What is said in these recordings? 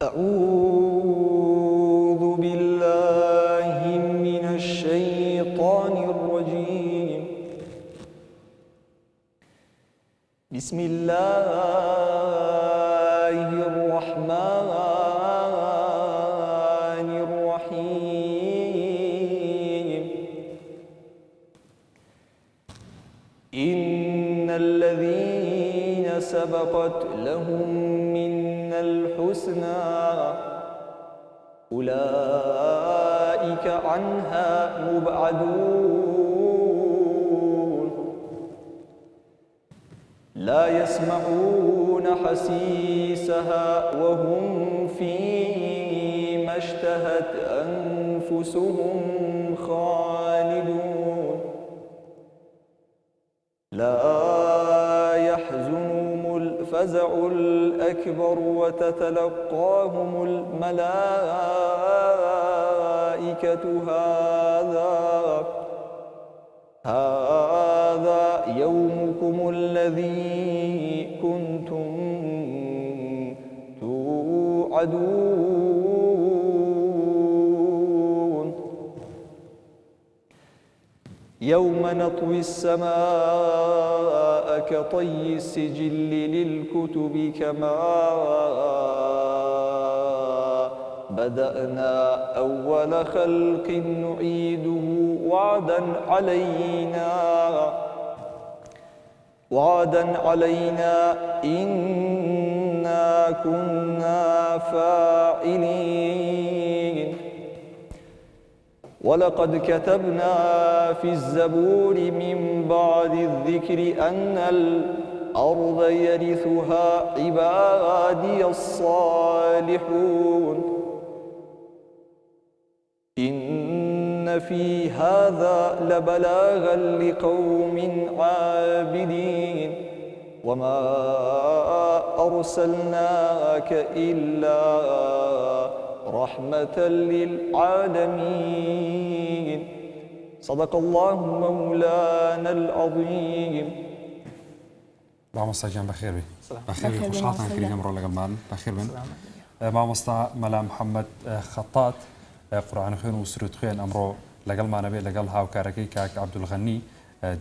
أعوذ بالله من الشيطان الرجيم بسم الله الرحمن الرحيم إن الذين سبقت لهم منا الحسنى أولئك عنها مبعدون لا يسمعون حسيسها وهم فيما اشتهت أنفسهم خالدون لا يحزنهم الفزع الأكبر وتتلقاهم الملائكة هذا يومكم الذي كنتم توعدون يوم نطوي السماء كطي السجل للكتب كما بدأنا أول خلق نعيده وعدا علينا إنا كنا فاعلين ولقد كتبنا في الزبور من بعد الذكر أن الأرض يرثها عبادي الصالحون إن في هذا لبلاغا لقوم عابدين وما أرسلناك إلا رحمة للعالمين صدق الله مولانا العظيم. مامۆستا بەخێر بێ بەخێر خوشحاڵتان کردین ئەمڕۆ لەگەڵمان بەخێر بن. مامۆستا مەلا محەممەد خەتات قورئان خوێن و سرود خوێن ئەمڕۆ لەگەڵمانە بێت لەگەڵ هاوکارەکەی کاک عەبدولغەنی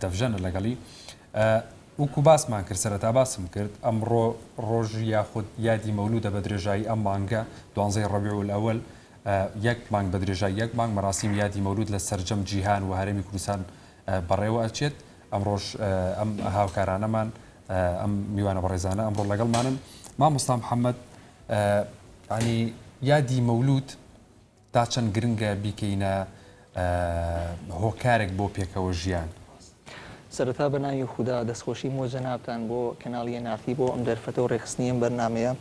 دەفژەنە لەگەڵی وەکو باسمان کرد سەرەتا باسم کرد ئەمڕۆ ڕۆژی یاخود یادی مەولودە بە درێژایی ئەم مانگە 12 ڕەبیع الئەوەل یەک مانگ بە درێژایی یەک مانگ مەراسیم یادی مەولود لە سەرجەم جیهان و هەرێمی کوردستان بەڕێوە ئەچێت. ئەمڕۆژ ئەم هاوکارانەمان ئەم میوانە بەڕێزانە ئەمڕۆ لەگەڵمانن. مامۆستا محەممەد ینی یادی مەولود تا چەند گرنگە بیکەینە هۆکارێک بۆ پێکەوە ژیان. سەرەتا بە ناوی خودا دەستخۆشی بۆ جەنابتان بۆ کەناڵیە نافی بۆ ئەم دەرفەتە و ڕێخستنی ئەم بەرنامەیە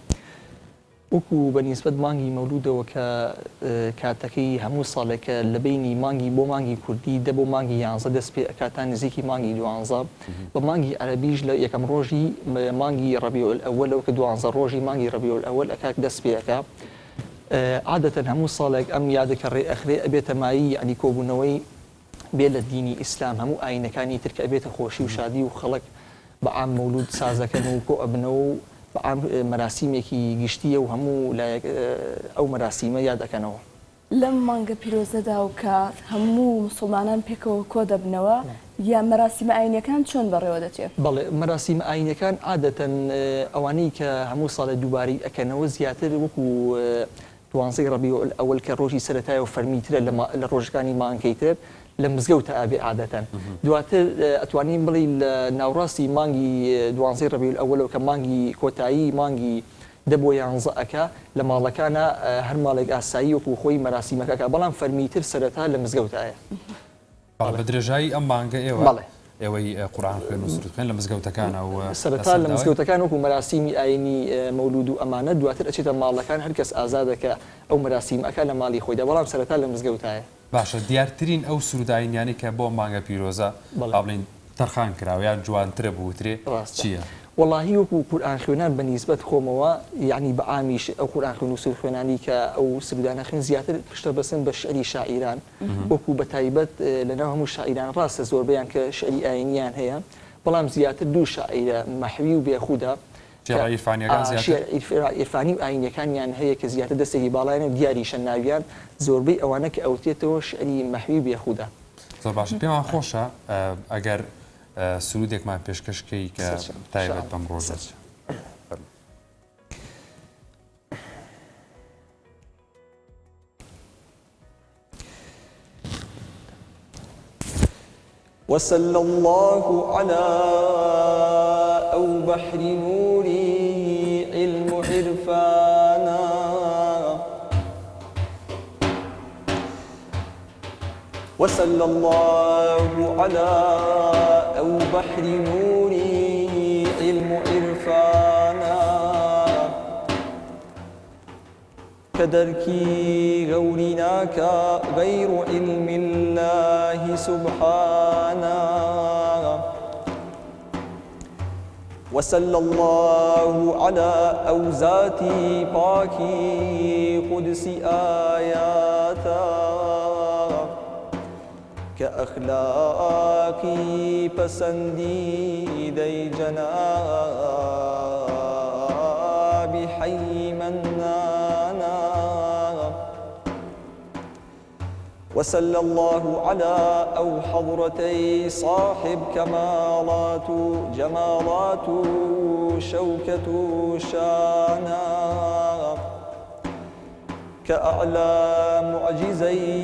وەکو بەنسبەت مانگی مەولودەوە کە کاتەکەی هەموو ساڵێکە لە بینی مانگی بۆ مانگی کوردی دە بۆ مانگی 11 دەست پێ ئەکاتان نزیکی مانگی 12 بە مانگی عەرەبیش لە یەکەم ڕۆژی مانگی ڕەبیع الئەوەلەوە کە 12 ڕۆژی مانگی ڕەبیع الئەوەل ئەکات دەست پێەکە. عادەتەن هەموو ساڵێک ئەم یادەکە ڕێئەخرێ ئەبێتە مایی ینی کۆبوونەوەی بێ لە دینی ئیسلام هەموو ئاینەکانی ترکە ئەبێتە خۆشی و شادی و خەڵک بە عام مەولود سازەکەن و کۆ ئەبنەوە و بە عام مەراسیمێکی گشتیە و هەموو ئەو مەراسیمە یاد دەکەنەوە. لەم مانگە پیرۆزەدا و کە هەموو مسلمانان پێکەوە کۆ دەبنەوە یا مەراسیمە ئاینەکان چۆن بەڕێوە دەچێت؟ بەڵێ مەراسیمە ئاینەکان عادەتەن ئەوانەی کە هەموو ساڵە دووباری ئەکەنەوە زیاتر وەکو 12 ڕەبیع الئەوەل کە ڕۆژی سەرەتایە و فەرمیترە لە ڕۆژەکانی مانگەکەیتر لە مزگەوتە ئابێ عادەتەن دواتر ئەتوانین بڵێ لە ناوڕاستی مانگی 12 ڕەبیع الئەوەلەوە کە مانگی کۆتایی مانگی 10 بۆ 11 ئەکا لە ماڵەکانە هەر ماڵێک ئاسایی وەکو خۆی مەراسیمەکە بەڵام فەرمیتر سەرەتا لە مزگەوتایە. بە درێژایی ئەم مانگە ئێوە ئێوەی قورئان خوێن و سرود خوێن لە مزگەوتەکانە و سەرەتا لە مزگەوتەکان وەکو مەراسیمی ئاینی مەولود و ئەمانە دواتر ئەچێتە ماڵەکان هەر کەس ئازادەکە ئەو مەراسیمەکە لە ماڵی خۆیدا بەڵام سەرەتا لە مزگەوتایە. باشە دیارترین ئەو سروداینیانی کە بۆ مانگە پیرۆزە بڵین تەرخان کراوە یان جوانترە بوترێ چییە؟ واللهی وەکو قورئان خوێنان بە نیسبەت خۆمەوە یعنی بە عامیش ئەو قورئان خوێن و سرود خوێنانی کە ئەو سرودانە خوێن زیاتر پشتە بەسن بە شعری شاعیران وەکو بە تایبەت لەناو هەموو شاعیران ڕاستە زۆربەیان کە شعری ئاینیان هەیە بەڵام زیاتر دوو شاعیرە مەحوی و بێخودا شێعر عیرفانیەکان زیاتر عیرفانی و ئاینیەکانیان هەیە کە زیاتر دەستێکی باڵایەنە دیاری شەناویان زۆربەی ئەوانە کە ئەوتێتەوە شعری مەحوی بێخودا. زۆر باش پێمان خۆشە ئەگەر سرودێکمان پێشکەشکەی کە تایبەت بەم ڕۆژە. وصلى الله على أو بحر نوري علم عرفانا وصلى الله على أو بحر نوري علم عرفانا كدركي غورناك غير علم الله سبحانه وصلى الله على أوزاتي باكي قدس آياتا كأخلاقي پسندي دي جناب حي منانا وصلى الله على أو حضرتي صاحب كمالات جمالات شوكة شانا كأعلى معجزي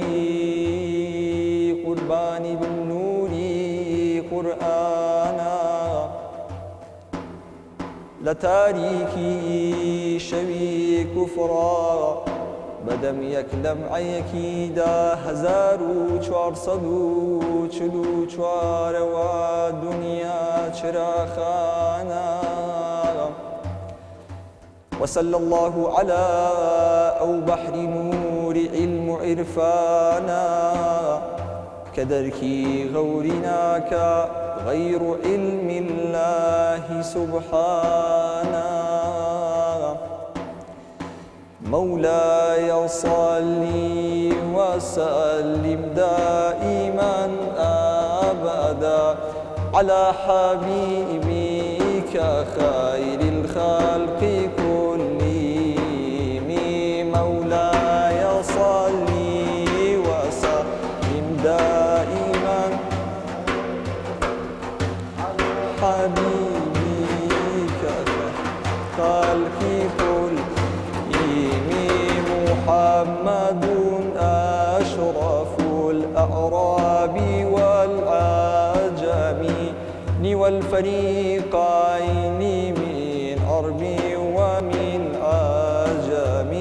قربان بالنور قرآنا لتاريخي شوي كفرا بدم يكلم عيكي دا 1444 ودنيا چراخانا وصلى الله على أو بحر نور علم عرفانا كدركي غورناك غير علم الله سبحانه مولاي صلي وسلم دائما أبدا على حبيبك خير الخلق كلهم مولاي صلي وسلم دائما حبيبك خلق كلهم محمد أشرف الأعراب والعجم والفريقين من عرب ومن عجم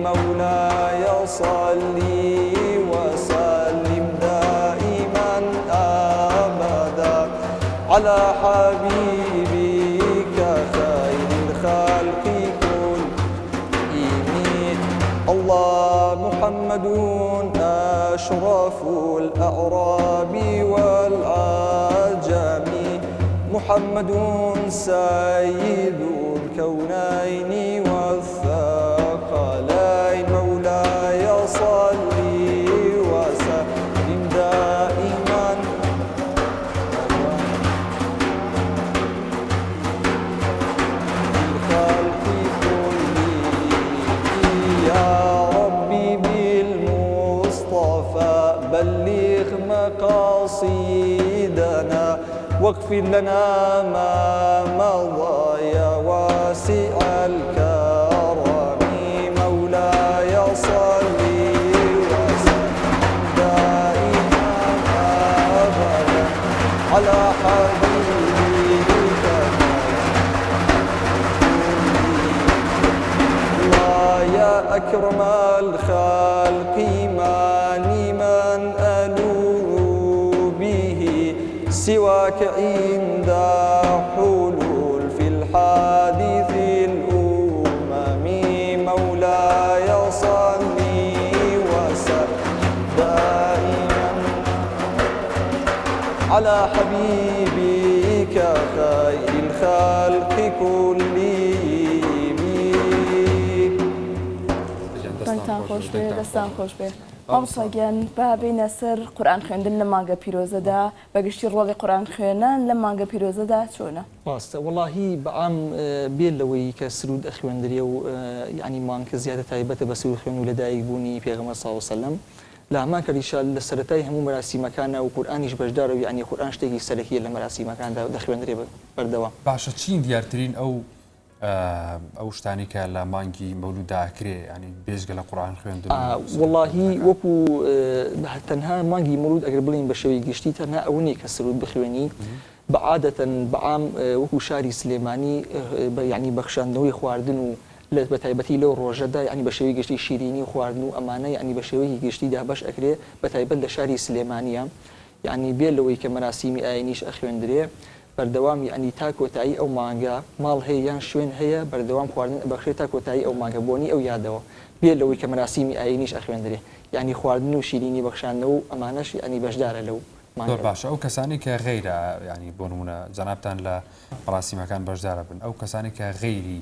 مولاي صلي وسلم دائما أبدا على حبيبك خير الخلق الله محمد أشرف الأعراب والعجم محمد سيد الكونين والثقلين مولاي صلي وسلم دائما الخلق بلغ مقاصدنا واغفر لنا ما مضى يا واسع الكرم مولاي صلي وسلم دائما أبدا على حبيبك الله يا أكرم الخلق سواك عند حلول في الحادث الأمم مولاي صلي وسلم دائما على حبيبك خير الخلق كلهم دەستان خۆش بێ ئەمساگیان با بینە سەر قورآن خوێندن لە مانگە پیرۆزەدا بەگشتی ڕۆڵی قورآن خوێنان لە مانگە پیرۆزەدا چۆنە؟ ڕاستە وڵاهی بەعام بێت لەوەی کە سرود ئەخوێندرێ و یعنی مانکە زیادە تایبەتە بە سرود خوێن و لەدایک بوونی پێغەمبەر صلی الله علیه وسلم لە هەمان کەریشە لە سەرەتای هەموو مەراسیمەکانە و قورئانیش بەشدارە و یعنی قورئان شتێکی سەرەکیە لە مەراسیمەکاندا دەخوێندرێ بەردەوام. باشە چین دیارترین ئەو شتانی کە لە مانگی مەولودا ئەکرێ ینی بێژگە لە قورئان خوێندن؟ وەڵاهی وەکو تەنها مانگی مەولود ئەگەر بڵین بە شێوەی گشتی تەنها ئەو نیە کە سرود بخوێنی بەعادەتەن بەعام وەکو شاری سلێمانی یعنی بەخشاندنەوەی خواردن و لە بەتایبەتی لەو ڕۆژەدا ینی بە شێوەی گشتی شیرینی و خواردن و ئەمانە ینی بە شێوەی گشتیدا بەش ئەکرێ بەتایبەت لە شاری سلێمانیە یعنی بێت لەوەی کە مەراسیمی ئاینیش ئەخوێندرێ بەردەوام ینی تا کۆتایی ئەو مانگە ماڵ هەیە یان شوێن هەیە بەردەوام خواردن بەخشێت تا کۆتایی ئەو مانگە بۆنی ئەو یادەوە بێت لەوەی کە مەراسیمی ئاینیش ئەخوێندرێ ینی خواردن و شیرینی بەخشاندنەوە و ئەمانەش ینی بەشدارە لەو زۆر باشە. ئەو کەسانی کە غەیرە ینی بۆ نمونە جەنابتان لە مەراسیمەکان بەشدارە بن ئەو کەسانی کە غەیری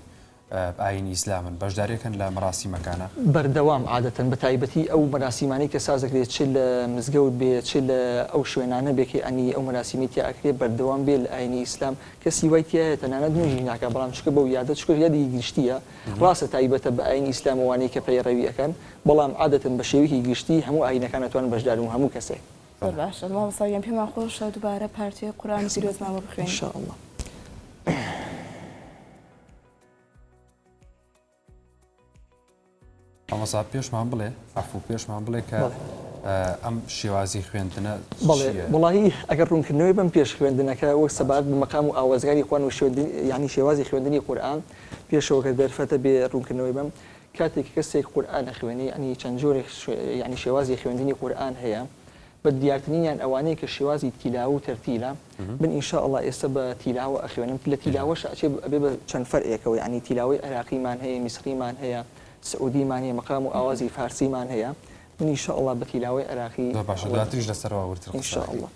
ئاینی ئیسلامن بەشداریەکەن لە مەراسیمەکانە بەردەوام عادەتەن بە تایبەتی ئەو مەراسیمانی کە سازەکرێت چ لە مزگەوت بێت چ لە ئەو شوێنانە بێکی ئەنی ئەو مەراسیمی تیا ئەکرێت بەردەوام بێت لە ئاینی ئیسلام کەسی وای تایە تەنانەت نوێژی ناکە بەڵام چکە بەو یادە چکە یادی گشتیە ڕاستە تایبەتە بە ئاینی ئیسلام وانەی کە پەیڕەوی ئەکەن بەڵام عادەتەن بە شێوەیەکی گشتی هەموو ئاینەکان ئەتوانن بەشدار و هەموو کەسێک. زۆر باشە مامۆستاگیان پێمان خۆشە دووبارە پارچەی قورئانی پیرۆزمانەوە بخوێنین ئینشاءالله. ئەمەسا پێشمان بڵێ عەفو پێشمان بڵێ کە ئەم شێوازی خوێندنە بەڵێ وڵاهی ئەگەر ڕوونکردنەوەی بم پێش خوێندنەکە وەک سەبارەت بە مەقام و ئاوازگاری خوان و یعنی شێوازی خوێندنی قورئان پێشەوە کە دەرفەتە بێ ڕوونکردنەوەی بم کاتێک کەسێک قورئان ئەخوێنێ ینی چەند جۆرێک یعنی شێوازی خوێندنی قورئان هەیە بە دیارترینیان ئەوانەیە کە شێوازی تیلاوە و تەرتیلە من ئینشاءالله ئێستا بە تیلاوە ئەخوێنم لە تیلاوەش ئەچێ ئەبێ بە چەند فەرعێکەوە ینی تیلاوەی عێراقیمان هەیە میسریمان هەیە سعودیمان هەیە مەقام و ئاوازی فارسیمان هەیە من ئینشاءالله بە تیلاوەی عێراقی باشە دواتریش لەسەرەوە ورتر ئینشاءالله.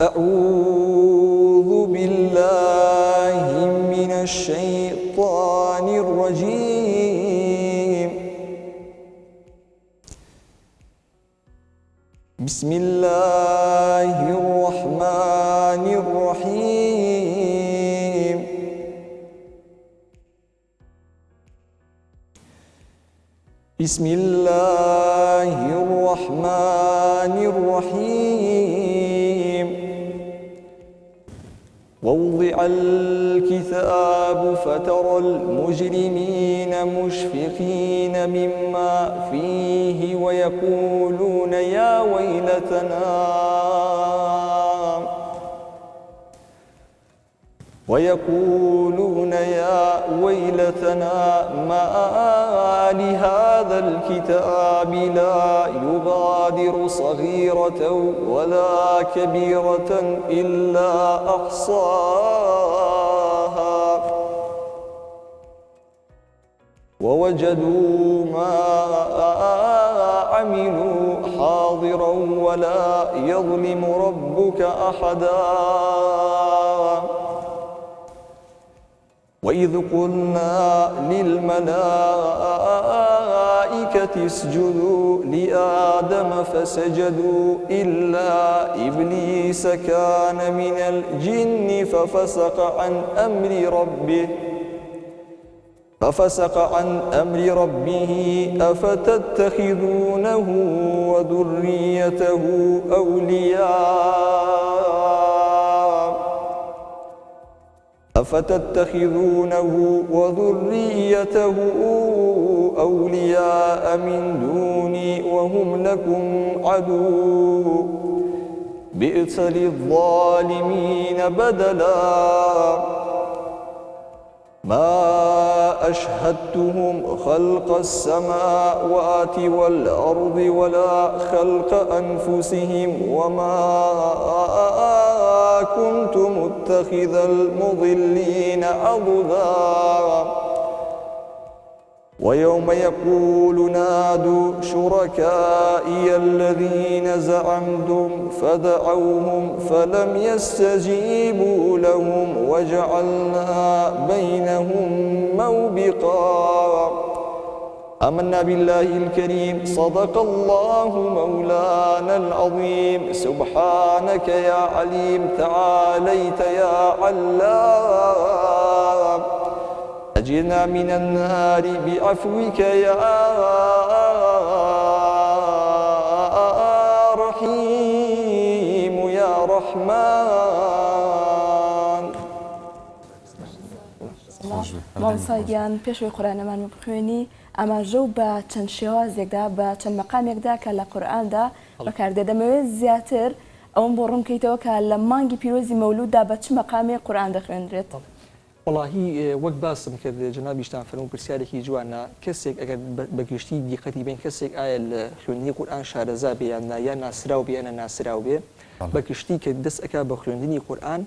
أعوذ بالله من الشيطان الرجيم بسم الله الرحمن الرحيم بسم الله الرحمن الرحيم ووضع الكتاب فترى المجرمين مشفقين مما فيه ويقولون يا ويلتنا ما لهذا الكتاب لا يغادر صغيرة ولا كبيرة إلا أحصاها ووجدوا ما عملوا حاضرا ولا يظلم ربك أحدا وإذ قلنا للملائكة اسجدوا لآدم فسجدوا إلا إبليس كان من الجن ففسق عن أمر ربه أفتتخذونه وذريته أولياء من دوني وهم لكم عدو بئس للظالمين بدلا ما أشهدتهم خلق السماوات والأرض ولا خلق أنفسهم وما كنت متخذ المضلين عضدا ويوم يقول نادوا شركائي الذين زعمتم فدعوهم فلم يستجيبوا لهم وجعلنا بينهم موبقا آمنا بالله الكريم صدق الله مولانا العظيم سبحانك يا عليم تعاليت يا علام أجرنا من النار بعفوك يا رحيم يا رحمن. مامۆستاگیان پێشەوەی قورئانەمان بخوێنی ئاماژە و بە چەند شێوازێکدا بە چەند مەقامێکدا کە لە قورئاندا بەکاردێت دەمەوێت زیاتر ئەوم بۆ ڕوونکەیتەوە کە لە مانگی پیرۆزی مەولوددا بە چ مەقامێک قورئان دەخوێنرێت. وڵاهی وەک باسم کرد جنابیشتان فەرموو پرسیارێکی جوانە کەسێک ئەگەر بەگشتی دیقەتی بین کەسێک ئایا لە خوێندنی قورئان شارەزا بێ یان ناسراو بێ یان ناسراو بێ بەگشتی کە دەست ئەکا بە خوێندنی قورئان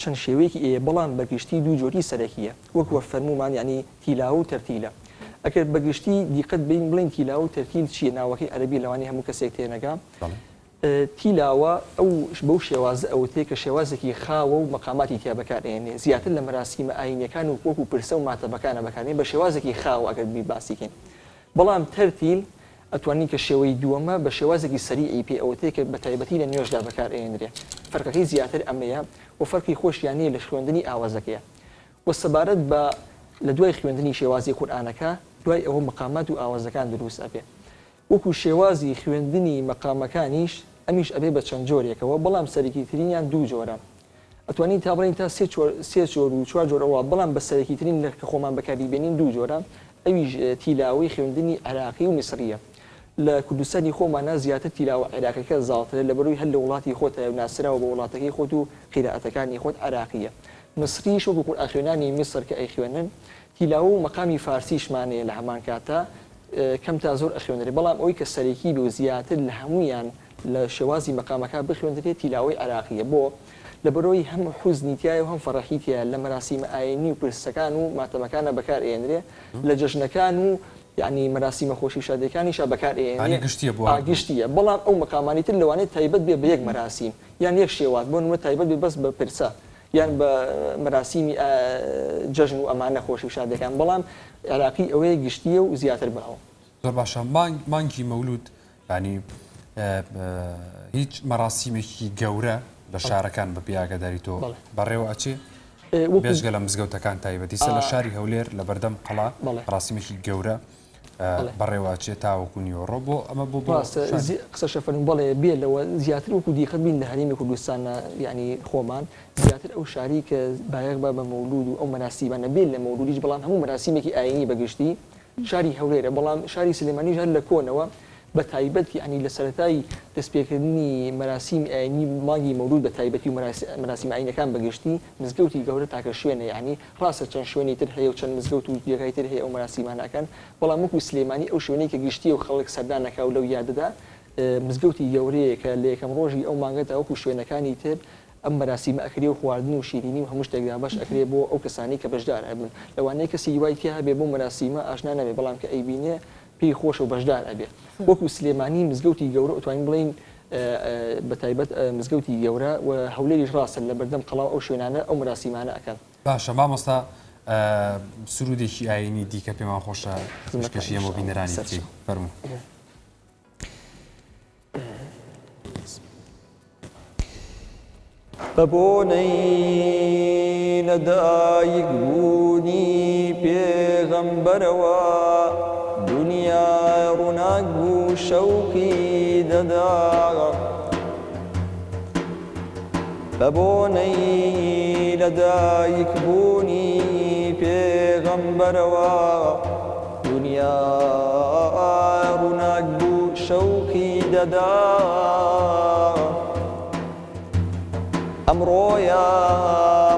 چەند شێوەیەکی ئەیە بەڵام بەگشتی دوو جۆری سەرەکیە وەکوە فەرمومان یعنی تیلاوە و تەرتیلە. ئەگەر بەگشتی دیقەت بین بڵین تیلاوە و تەرتیل چییە ناوەکەی عەرەبی لەوانی هەموو کەسێک تێنەگا. تیلاوە ئەو بەو شێوازە ئەوتێ کە شێوازێکی خاوە و مەقاماتی تیا بەکارێنێ زیاتر لە مەراسیمە ئاینیەکان و وەکو پرسە و ماتەبەکانە بەکارێن بە شێوازێکی خاوە ئەگەر باسیکەین. بەڵام تەرتیل ئەتوانی کە شێوەی دووەمە بە شێوازێکی سەریعی پێ ئەوتێ کە بە تایبەتی لە نوێژدا بەکارێنرێ. فەرقەکەی زیاتر ئەمەیە و فەرقی خۆشیانەیە لە خوێندنی ئاوازەکەیە. و سەبارەت بە لە دوای خوێندنی شێوازی قورئانەکە دوای ئەوە مەقامات و ئاوازەکان دروست ئەبێ. وەکو شێوازی خوێندنی مەقامەکانیش ئەمیش ئەبێ بە چەند جۆرێکەوە بەڵام سەرەکیترینیان دوو جۆرە. ئەتوانین تا بڵین تا سێ جۆر و چوار جۆر ئەوە بەڵام بە سەرەکیترین کە خۆمان بەکاری بێنین دوو جۆرە ئەویش تیلاوەی خوێندنی عێراقی و میسریە. لە کوردستانی خۆمانە زیاتر تیلاوە عێراقیەکە زاڵترە لەبەرەوەی هەر لە وڵاتی خۆتە ناسراوە بە وڵاتەکەی خۆت و قیرائەتەکانی خۆت عێراقیە. مسریش وەکو قورئانخوێنانی میسر کە ئەیخوێنن تیلاوە و مەقامی فارسیشمانەیە لە هەمان کاتە کەم تا زۆر ئەخوێنرێت بەڵام ئەوەی کە سەرەکی بێ و زیاتر لە هەمویان لە شێوازی مەقامەکە بخوێنرێت تیلاوەی عێراقیە بۆ لەبەرەوەی هەم حوزنیتیایە و هەم فەڕەحیتیە لە مەراسیمە ئاینی و پرسەکان و ماتەمەکانە بەکارئێنرێ لە جەژنەکان و یعنی مەراسیمە خۆشی شادەکانیشا بەکارئێنێ گشتیە بەڵام ئەو مەقامانی تر لەوانێت تایبەت بێ بە یەک مەراسیم یان یەک شێوات بۆ نمونە تایبەت بێ بەس بە پرسە یان بە مەراسیمی جەژن و ئەمانە خۆشی شادەکان بەڵام عێراقی ئەوەیە گشتیە و زیاتر بەەوە. زۆر باشە مانگی مەولود ینی هیچ مەراسیمێکی گەورە لە شارەکان بە پیاگەداریتەوە بەڕێوە ئەچێ بێژگە لە مزگەوتەکان تایبەتی سە لە شاری هەولێر لە بەردەم قەڵا مەراسیمێکی گەورە بەڕێوەچێ تاوەکو نیوەڕۆ بۆ ئەمە بۆ قسە شەفەرم بەڵێ بێ لەوە زیاتر وەکو دیقەت بین لە هەرێمی کوردستانە ینی خۆمان زیاتر ئەو شاری کە بایەق بە مەولود و ئەو مەراسیمانە بێت لە مەولودیش بەڵام هەموو مەراسیمێکی ئاینی بەگشتی شاری هەولێرە بەڵام شاری سلێمانیش هەر لە کۆنەوە بە تایبەت ینی لە سەرەتای دەستپێکردنی مەراسیمی ئاینی مانگی مەولود بە تایبەتی و مەراسیم ئاینەکان بەگشتی مزگەوتی گەورە تاکە شوێنە ینی ڕاستە چەند شوێنی تر هەیە و چەند مزگەوت و دیگەی تر هەیە ئەو مەراسیمانەکان بەڵام وەکو سلێمانی ئەو شوێنەی کە گشتی و خەڵک سەردانەکە و لەو یادەدا مزگەوتی گەورەیە کە لە یەکەم ڕۆژی ئەو مانگەدا وەکو شوێنەکانی تر ئەم مەراسیمە ئەکرێ و خواردن و شیرینی و هەموو شتێکدا باش ئەکرێ بۆ ئەو کەسانی کە بەشدار ئەبن لەوانەیە کەسی وای تیا هەبێ بۆ مەراسیمە ئاشنا نەبێ بەڵام کە ئەیبینێ پێی خۆش و بەشدار ئەبێ وەکو سلێمانی مزگەوتی گەورە ئەتوانین بڵین بە تایبەت مزگەوتی گەورە و هەولێریش ڕاستن لە بەردەم قەڵاو ئەو شوێنانە ئەو مەراسیمانە ئەکەن. باشە مامۆستا سرودێکی ئاینی دیکە پێمان خۆشە پێشکەشی ئەمە بینەرانی فەرموو. بە بۆنەی لەدایک بوونی پێغەمبەرەوە دنیا ڕووناک بوو شەوقی دەدا بە بۆنەی لەدایک بوونی پێغەمبەرەوە دنیا ڕووناک بوو شەوقی دەدا ئەمڕۆیە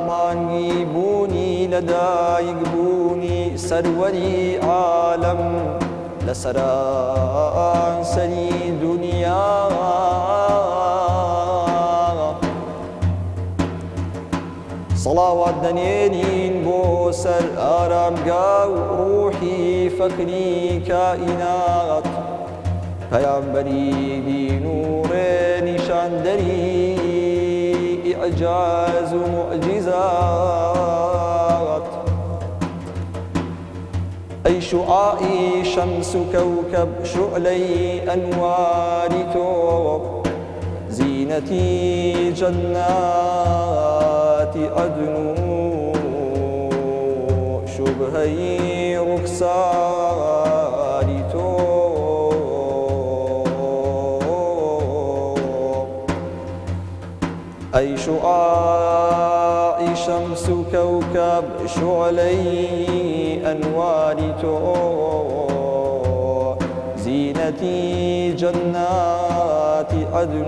مانگی بوونی لەدایک بوونی سەروەری عالەم لە سەرانسەری دنیا سەڵاوات دەنێرین بۆ سەر ئارامگا و ڕوحی فەکری کائینات پەیامبەری دین و ڕێنیشاندەری ئیعجاز و معجزات ئەی شعاعي شمس كوكب شعلي أنوار توب زينتي جنات عدن شبهي رخسار توب أي شعاعي شمس كوكب شعلي أنوار توب زينتي جنات عدن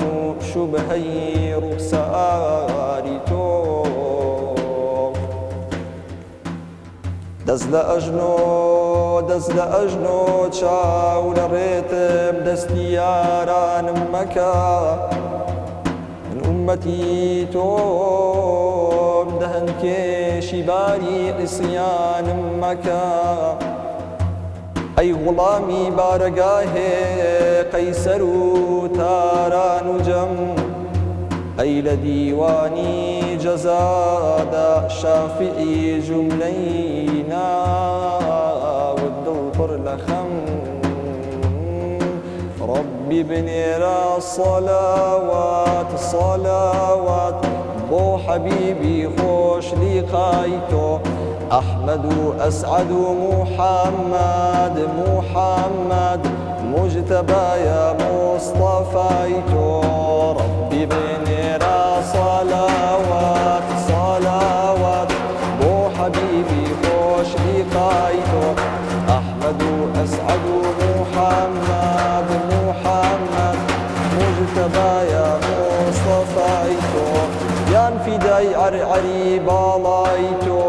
شبهي رخسار توب دز لأجنو تشاو لريتم دستياران مكا من أمتي توب دهن كيشي باري عصيان مكا أي غلامي بارقاه قيسر تاران جم أي لديواني جزادا شافعي جملينا والدلفر لخم ربي بنيرا صلوات بو حبيبي خوش لقايتو أحمد أسعد محمد مجتبى يا مصطفيتو ربي بنيرا صلوات بو حبيبي خوش لقايتو أحمد أسعد محمد مجتبى يا مصطفيتو يان فداي عرعري بالايتو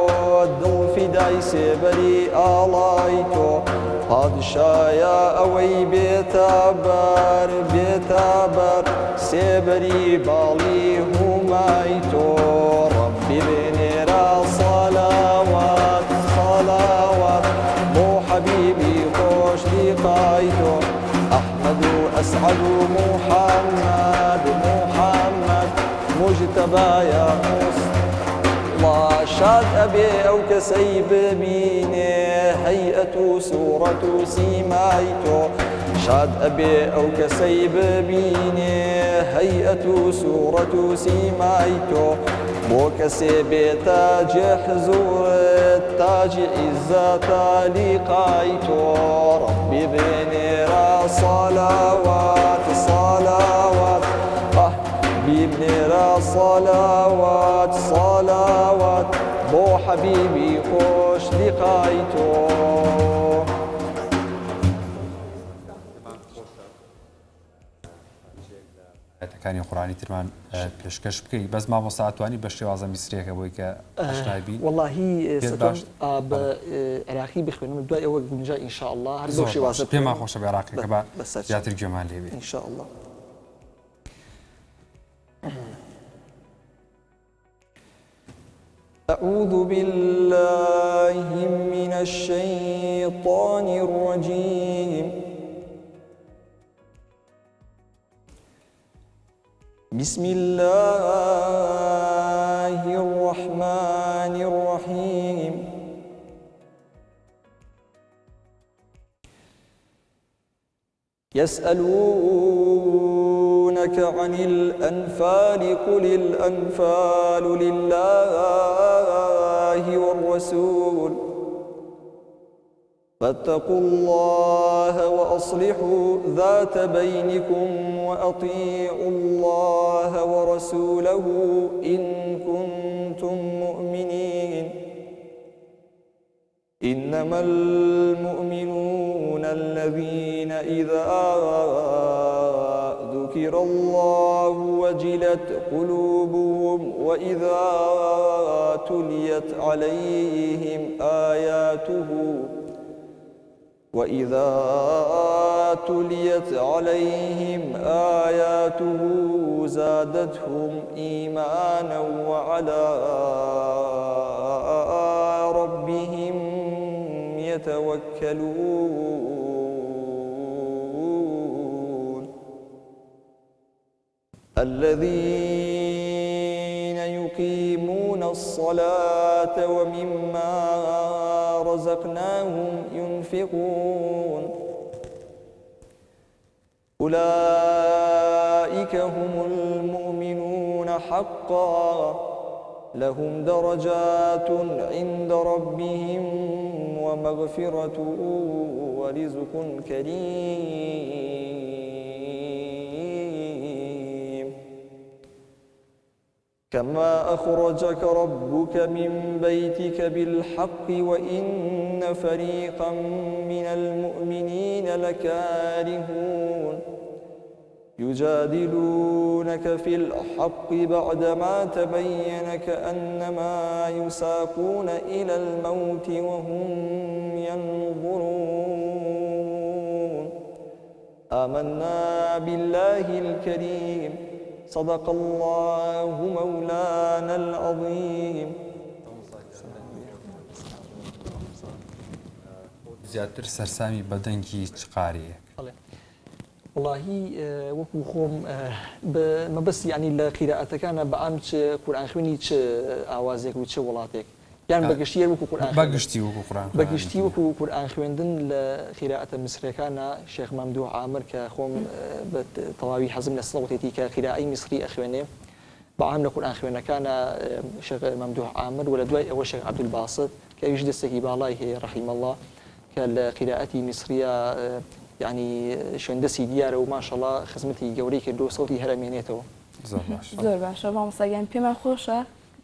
الدل فداي سبري آلايتو پادشایا ئەوەی بێتابەر سێبەری باڵی هومای تۆ ڕەبی بێنێرا سەڵاوات بۆ حەبیبی خۆش لیقای تۆ ئەحمەد و ئەسعەد و موحەممەد مجتەبایە شاد أبي أو كسي ببيني هيئة سورة سيمايتو شاد أبي أو كسي ببيني هيئة سورة سيمايتو بو كسي بتاج حزور تاج عزة لقايتو ربي بنيرا صلوات بنيرا صلوات بو حبيبي خوش لقايتو كان قرآني ترمان پێشکەش بکەی بەس مامۆستا ئەتوانی بە شێوازە میسرێکە بۆی کە ئاشنای بین والله ستم عراقی بخوێنم دوای ئەوە گونجا إن شاء الله هەر بۆ شێوازە پێمان خۆشە بە عراقیەکە بە زیاتر گوێمان لێ بێت إن شاء الله. أعوذ بالله من الشيطان الرجيم بسم الله الرحمن الرحيم يسألونك عن الأنفال قل الأنفال لله والرسول فاتقوا الله وأصلحوا ذات بينكم وأطيعوا الله ورسوله إن كنتم مؤمنين إنما المؤمنون الذين إذا ذكر الله وجلت قلوبهم وإذا تليت عليهم آياته زادتهم إيمانا وعلى ربهم يتوكلون الذين يقيمون الصلاة ومما رزقناهم ينفقون أولئك هم المؤمنون حقا لهم درجات عند ربهم ومغفرة ورزق كريم كما أخرجك ربك من بيتك بالحق وإن فريقا من المؤمنين لكارهون يجادلونك في الحق بعدما تبين كأنما يساقون إلى الموت وهم ينظرون آمنا بالله الكريم صدق الله مولانا العظيم زیاتر سەرسامی بەدەنگی چ قارەیەک والله وەکو خۆم مەبەستی ینی لە قیرائەتەکانە بەعام چ قورئان خوێنی چ ئاوازێک و چ وڵاتێک یان بەگشتی وەکو قورئان بەگشتی وەکو قورئان خوێندن لە قیرائەتە میسریەکانە شێخ مەمدوح عامر کە خۆم بە تەواوی حەزم لە سڵەوەتێتی کە قیرائەی میسری ئەخوێنێ بەعام لە قورئان خوێنەکانە شێخ مەمدوح عامر و لە دوای ئەوە شێخ عەبدولباسط کە ئەویش دەستێکی باڵای هەیە ڕەحیمە الله کە لە قیرائەتی میسریە يعني شوێندەسی دیارە و ماشەڵڵا خزمەتی گەورەی کردو سەوتی هەرەمێنێتەوە زۆر باشە مامۆستاگیان پێمان خۆشە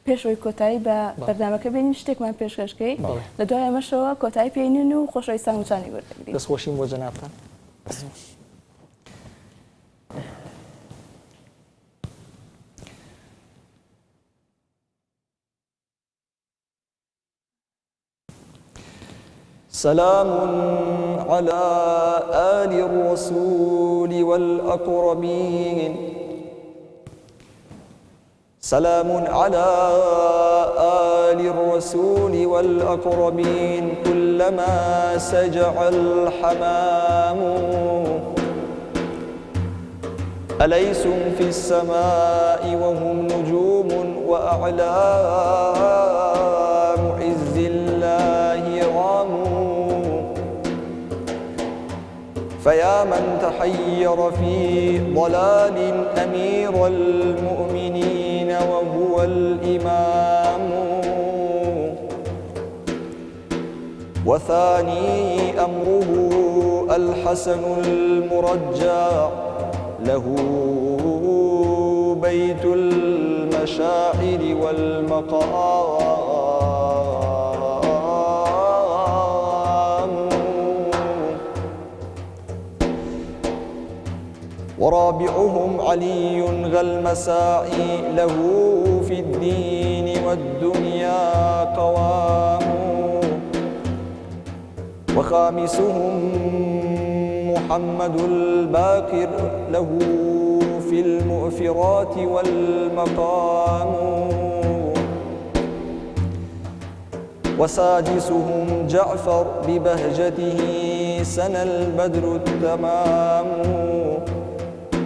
پێشەوەی کۆتایی بە بەردامەکە بینین شتێکمان پێشکەشکەی لە دوای ئەمەشەوە کۆتایی پێینین و خۆشەویستان وچانی وەردەگرین دەستخۆشیم بۆ جەنابتان سلام على آل الرسول والأقربين سلام على آل الرسول والأقربين كلما سجع الحمام أليسم في السماء وهم نجوم وأعلام عز الله رامون فيا من تحير في ضلال أمير المؤمنين وهو الإمام وثاني أمره الحسن المرجع له بيت المشاعر والمقام ورابعهم علي ذا المساعي له في الدين والدنيا قوام وخامسهم محمد الباقر له في المؤثرات والمقام وسادسهم جعفر ببهجته سنى البدر التمام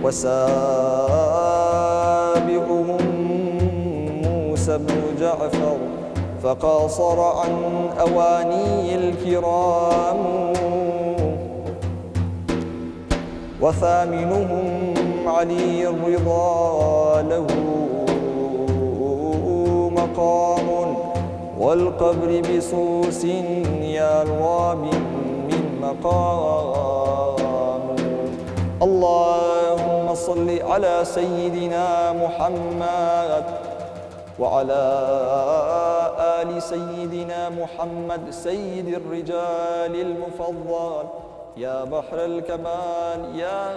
وسابعهم موسى بن جعفر فقاصر عن أواني الكرام وثامنهم علي الرضا له مقام والقبر بصوص يا الراب من مقام اللهم صل على سيدنا محمد وعلى آل سيدنا محمد سيد الرجال المفضل يا بحر الكمال يا